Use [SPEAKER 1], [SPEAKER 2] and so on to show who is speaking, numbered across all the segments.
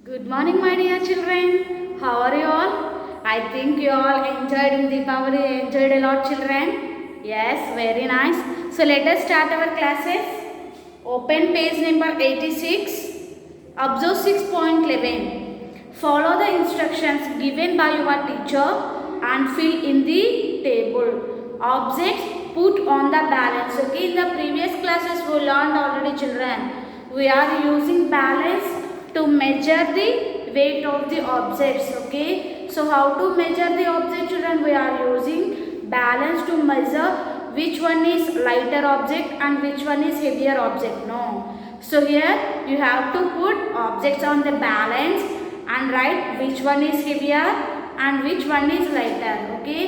[SPEAKER 1] Good morning, my dear children. How are you all? I think you all enjoyed in Deepavali, enjoyed a lot, children. Yes, very nice. So let us start our classes. Open page number 86. Observe 6.11. Follow the instructions given by your teacher and fill in the table. Objects put on the balance. Okay, in the previous classes we learned already, children. We are using balance to measure the weight of the objects. Okay, so how to measure the object, children? We are using balance to measure which one is lighter object and which one is heavier object. No, so here you have to put objects on the balance and write which one is heavier and which one is lighter. Okay,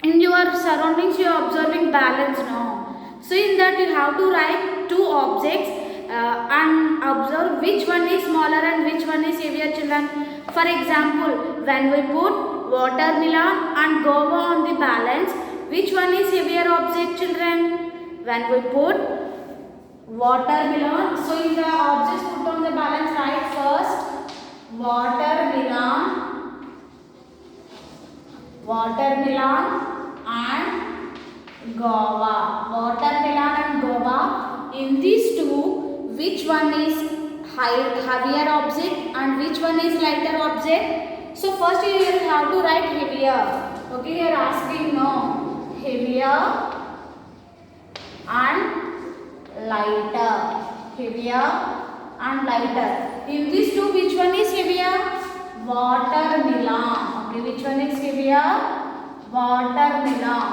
[SPEAKER 1] in your surroundings you are observing balance now, so in that you have to write two objects and observe which one is smaller and which one is heavier, children. For example, when we put watermelon and guava on the balance, which one is heavier object, children? When we put watermelon, so in the objects put on the balance, write first watermelon and guava. Watermelon and guava. In these two, which one is heavier object and which one is lighter object? So first you have to write heavier. Okay, you are asking no, heavier and lighter. Heavier and lighter. In these two, which one is heavier? Watermelon. Okay, which one is heavier? Watermelon.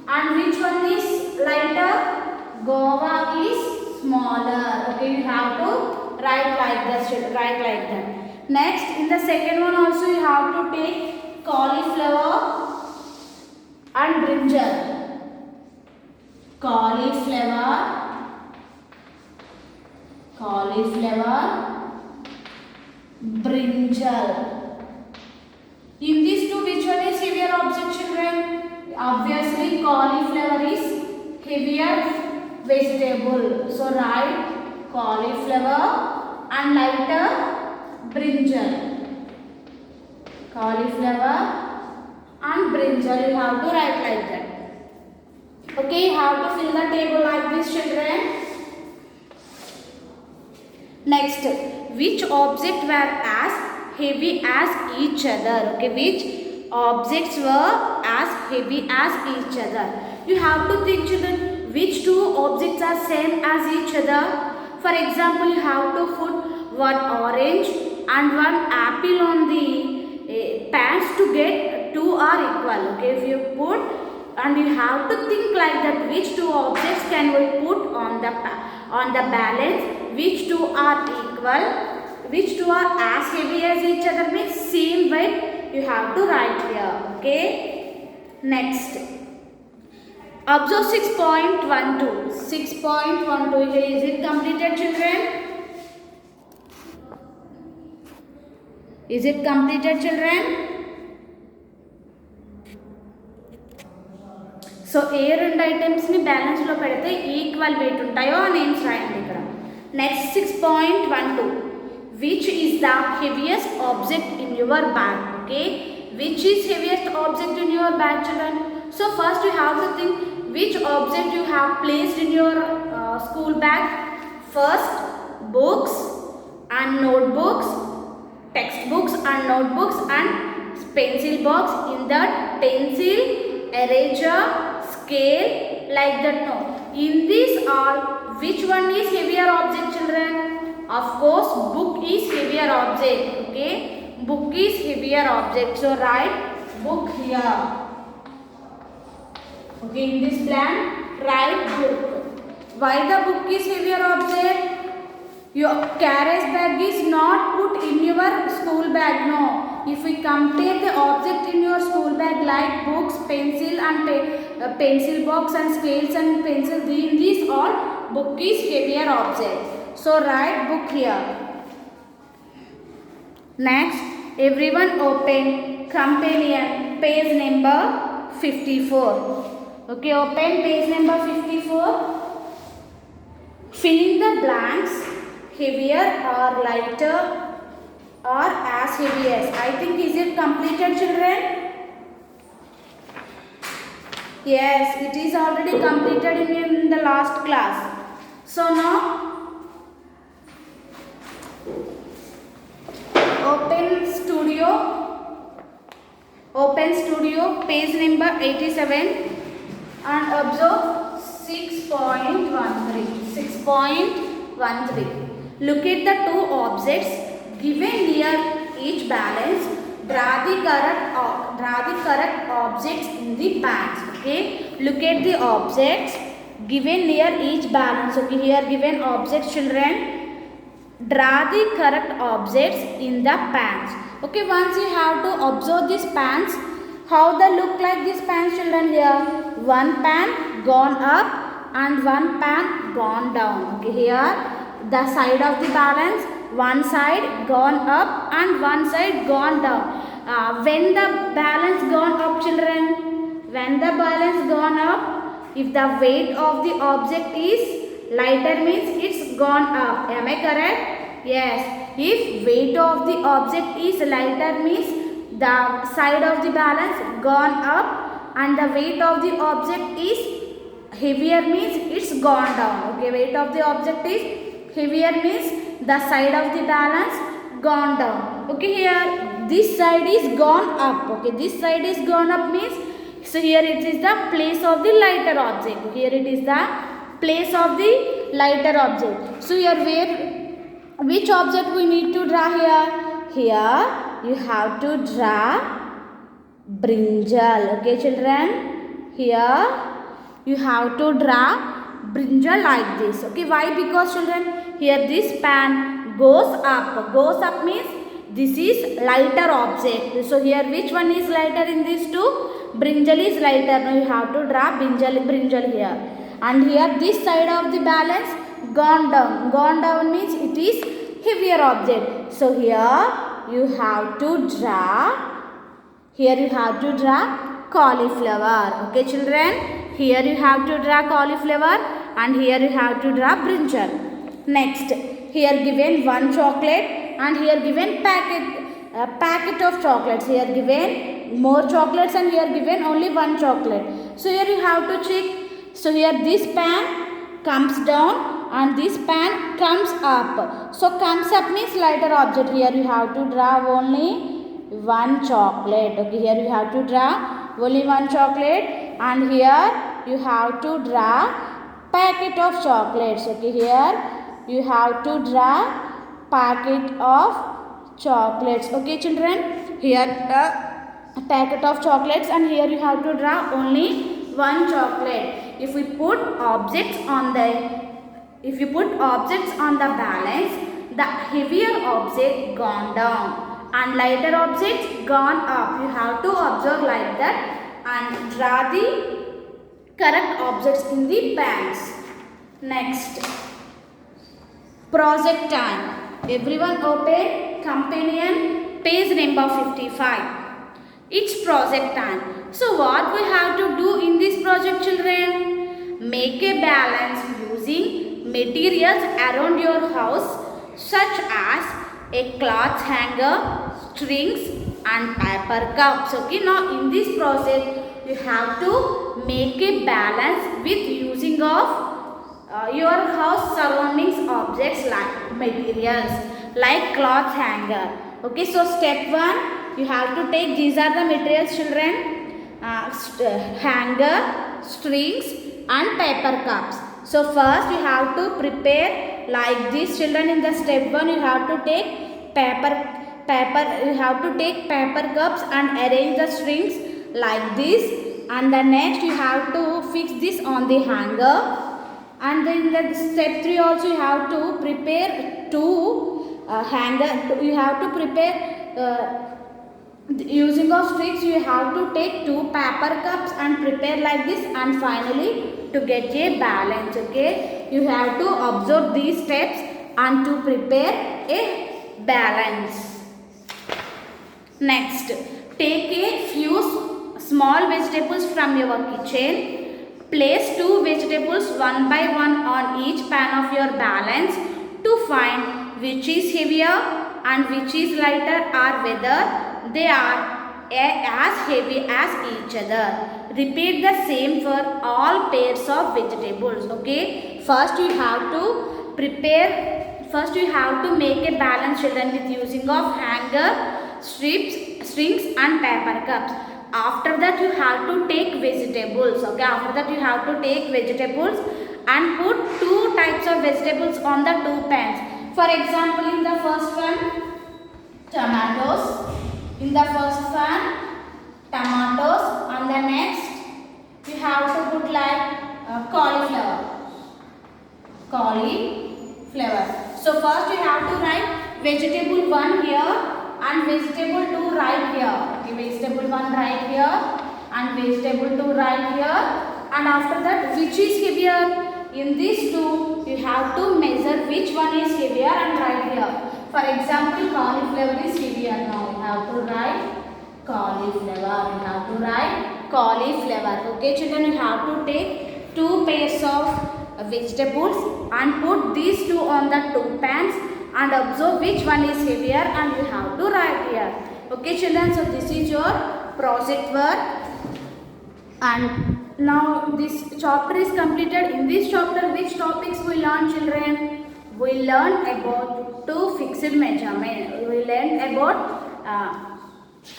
[SPEAKER 1] And which one is lighter? Guava is smaller. Okay, you have to write like this. Write like that. Next, in the second one also you have to take cauliflower and brinjal. Cauliflower, brinjal. In these two, which one is heavier object, children? Obviously, cauliflower is heavier vegetable. So write cauliflower and lighter brinjal. Cauliflower and brinjal. You have to write like that. Okay, you have to fill the table like this, children. Next, which object were as heavy as each other? Okay, which objects were as heavy as each other? You have to think, children, which two objects are same as each other. For example, you have to put one orange and one apple on the pans to get two are equal. Okay, if you put, and you have to think like that, which two objects can we put on the balance, which two are equal, which two are as heavy as each other, means same weight. You have to write here. Okay, next, observe 6.12. 6.12, is it completed, children? Is it completed, children? So ఏ రెండు ఐటమ్స్ని బ్యాలెన్స్లో పెడితే equal wait ఉంటాయో ఆ names రాయండి ఇక్కడ. Next 6.12, which is the heaviest object in your bag? Okay, which is heaviest object in your bag, children? So first you have to think which object you have placed in your school bag. First, books and notebooks, textbooks and notebooks, and pencil box. In that, pencil, eraser, scale, like that. No, in these all, which one is heavier object, children? Of course, book is heavier object. Okay, book is heavier object. So write book here. Okay, in this plan, write book. Why the book is heavier object? Your carriage bag is not put in your school bag. No. If we compare the object in your school bag like books, pencil and pencil box and scales and pencil, these all, book is heavier object. So write book here. Next, everyone open companion page number 54. Okay, open page number 54. Fill in the blanks, heavier or lighter or as heavy as. I think is it completed, children? Yes, it is already completed in the last class. So now Open Studio, page number 87 and observe 6.13. 6.13. Look at the two objects given near each balance. Draw the correct objects in the pans. Okay. Look at the objects given near each balance. Okay. Here given objects, children. Draw the correct objects in the pans. Okay, once you have to observe these pans, how they look like these pans, children. Here one pan gone up and one pan gone down. Okay, here the side of the balance, one side gone up and one side gone down. When the balance gone up, children, when the balance gone up, if the weight of the object is lighter, means it's gone up. Am I correct? Yes. If weight of the object is lighter, means the side of the balance gone up, and the weight of the object is heavier, means it's gone down. Okay, weight of the object is heavier, means the side of the balance gone down. Okay, here this side is gone up. Okay, this side is gone up, means so here it is the place of the lighter object. Here it is the place of the lighter object. So here which object we need to draw here? Here you have to draw brinjal. Okay, children. Here you have to draw brinjal like this. Okay, why? Because, children, here this pan goes up. Goes up means this is lighter object. So here which one is lighter in these two? Brinjal is lighter. Now you have to draw brinjal here. And here this side of the balance gone down. Gone down means it is heavier object. So here you have to draw. Here you have to draw cauliflower. Okay, children. Here you have to draw cauliflower and here you have to draw brinjal. Next, here given one chocolate and here given packet of chocolates. Here given more chocolates and here given only one chocolate. So here you have to check. So here this pan comes down and this pan comes up. So comes up means lighter object. Here you have to draw only one chocolate. Okay, here you have to draw only one chocolate and here you have to draw packet of chocolates. Okay, here you have to draw packet of chocolates. Okay, children, here a packet of chocolates and here you have to draw only one chocolate. If you put objects on the balance, the heavier object gone down and lighter objects gone up. You have to observe like that and draw the correct objects in the pans. Next, project time. Everyone open companion page number 55. It's project time. So what we have to do in this project, children? Make a balance using materials around your house such as a cloth hanger, strings and paper cups. Okay, now in this project you have to make a balance with using of your house surroundings objects like materials like cloth hanger. Okay, so step 1, you have to take, these are the materials, children, hanger, strings and paper cups. So first you have to prepare like this, children. In the step 1 you have to take you have to take paper cups and arrange the strings like this, and the next you have to fix this on the hanger. And then the step 3 also you have to prepare two hanger. You have to prepare using of strings. You have to take two paper cups and prepare like this, and finally to get a balance. Okay, you have to observe these steps and to prepare a balance. Next, take a few small vegetables from your kitchen. Place two vegetables one by one on each pan of your balance to find which is heavier and which is lighter, or whether they are as heavy as each other. Repeat the same for all pairs of vegetables. Okay, first you have to make a balance, children, with using of hanger, strips, strings and paper cups. After that you have to take vegetables. Okay, after that you have to take vegetables and put two types of vegetables on the two pans. For example, in the first one, tomatoes. In the first pan, tomatoes, and the next you have to put like cauliflower. So first you have to write vegetable 1 here and vegetable 2 right here. Okay, vegetable 1 right here and vegetable 2 right here. And after that, which is heavier? In these two, you have to measure which one is heavier and write here. For example, cauliflower is heavier. Now we have to write cauliflower. Okay, children, you have to take two pairs of vegetables and put these two on the two pans and observe which one is heavier and you have to write here. Okay, children, so this is your project work. And now this chapter is completed. In this chapter, which topics we learn, children? We learn about two fixed measurements. We learn about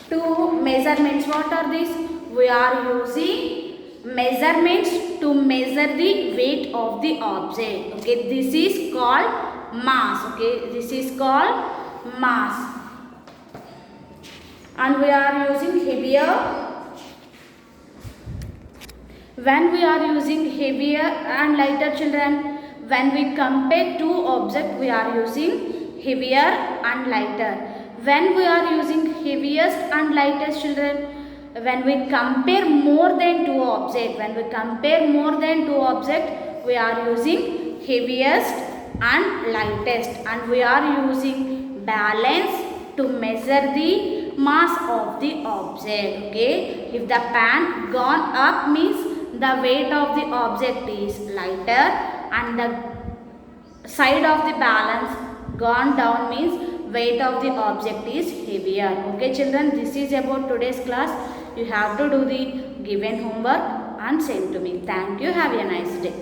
[SPEAKER 1] two measurements. What are these? We are using measurements to measure the weight of the object. Okay, this is called mass. Okay, this is called mass. And we are using heavier. When we are using heavier and lighter, children, when we compare two objects, we are using heavier and lighter. When we are using heaviest and lightest, children, when we compare more than two objects, we are using heaviest and lightest. And we are using balance to measure the mass of the object. Okay, if the pan gone up means the weight of the object is lighter, and the side of the balance gone down means weight of the object is heavier. Okay, children, this is about today's class. You have to do the given homework and send to me. Thank you. Have a nice day.